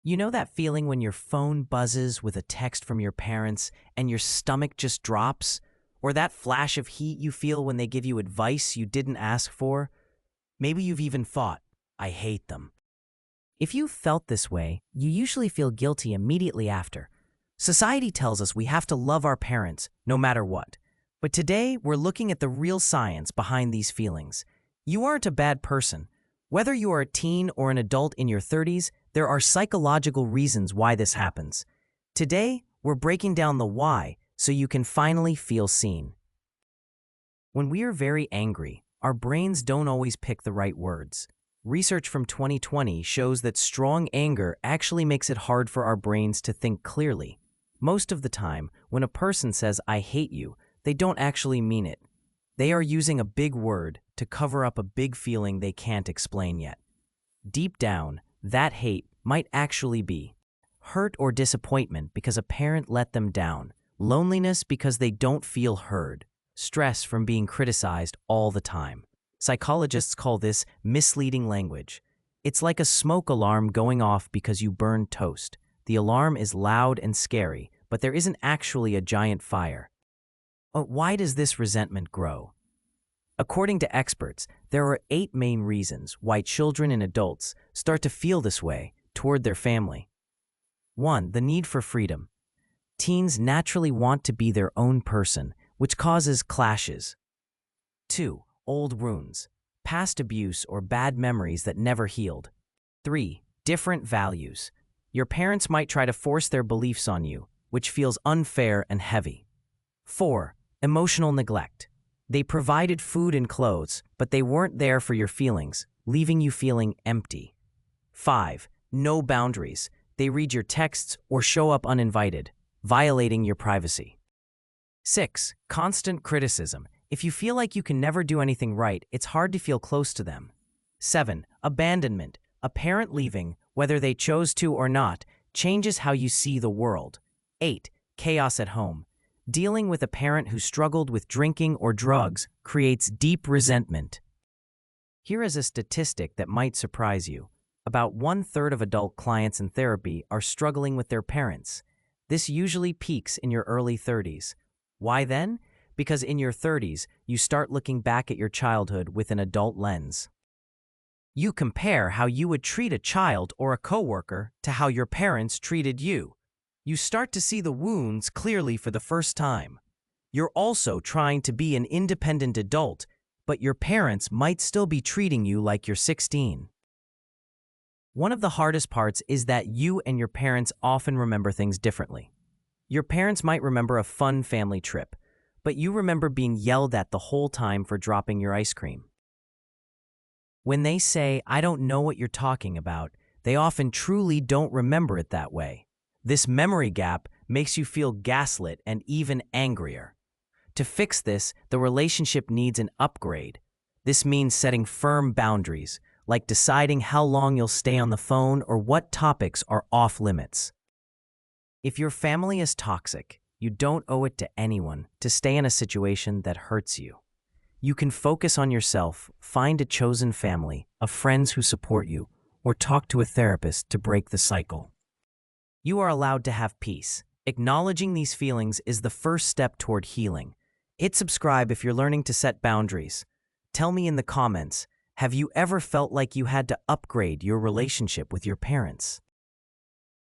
You know that feeling when your phone buzzes with a text from your parents and your stomach just drops? Or that flash of heat you feel when they give you advice you didn't ask for? Maybe you've even thought, I hate them. If you felt this way, you usually feel guilty immediately after. Society tells us we have to love our parents, no matter what. But today, we're looking at the real science behind these feelings. You aren't a bad person. Whether you are a teen or an adult in your 30s, there are psychological reasons why this happens. Today, we're breaking down the why so you can finally feel seen. When we are very angry, our brains don't always pick the right words. Research from 2020 shows that strong anger actually makes it hard for our brains to think clearly. Most of the time, when a person says, I hate you, they don't actually mean it. They are using a big word to cover up a big feeling they can't explain yet. Deep down, that hate might actually be hurt or disappointment because a parent let them down, loneliness because they don't feel heard, stress from being criticized all the time. Psychologists call this misleading language. It's like a smoke alarm going off because you burned toast. The alarm is loud and scary, but there isn't actually a giant fire. Why does this resentment grow? According to experts, there are 8 main reasons why children and adults start to feel this way toward their family. 1. The need for freedom. Teens naturally want to be their own person, which causes clashes. 2. Old wounds, past abuse or bad memories that never healed. 3. Different values. Your parents might try to force their beliefs on you, which feels unfair and heavy. 4. Emotional neglect. They provided food and clothes, but they weren't there for your feelings, leaving you feeling empty. 5. No boundaries. They read your texts or show up uninvited, violating your privacy. 6. Constant criticism. If you feel like you can never do anything right, it's hard to feel close to them. 7. Abandonment. A parent leaving, whether they chose to or not, changes how you see the world. 8. Chaos at home. Dealing with a parent who struggled with drinking or drugs creates deep resentment. Here is a statistic that might surprise you. About 1/3 of adult clients in therapy are struggling with their parents. This usually peaks in your early 30s. Why then? Because in your 30s, you start looking back at your childhood with an adult lens. You compare how you would treat a child or a coworker to how your parents treated you. You start to see the wounds clearly for the first time. You're also trying to be an independent adult, but your parents might still be treating you like you're 16. One of the hardest parts is that you and your parents often remember things differently. Your parents might remember a fun family trip, but you remember being yelled at the whole time for dropping your ice cream. When they say, I don't know what you're talking about, they often truly don't remember it that way. This memory gap makes you feel gaslit and even angrier. To fix this, the relationship needs an upgrade. This means setting firm boundaries, like deciding how long you'll stay on the phone or what topics are off limits. If your family is toxic, you don't owe it to anyone to stay in a situation that hurts you. You can focus on yourself, find a chosen family, of friends who support you, or talk to a therapist to break the cycle. You are allowed to have peace. Acknowledging these feelings is the first step toward healing. Hit subscribe if you're learning to set boundaries. Tell me in the comments, have you ever felt like you had to upgrade your relationship with your parents?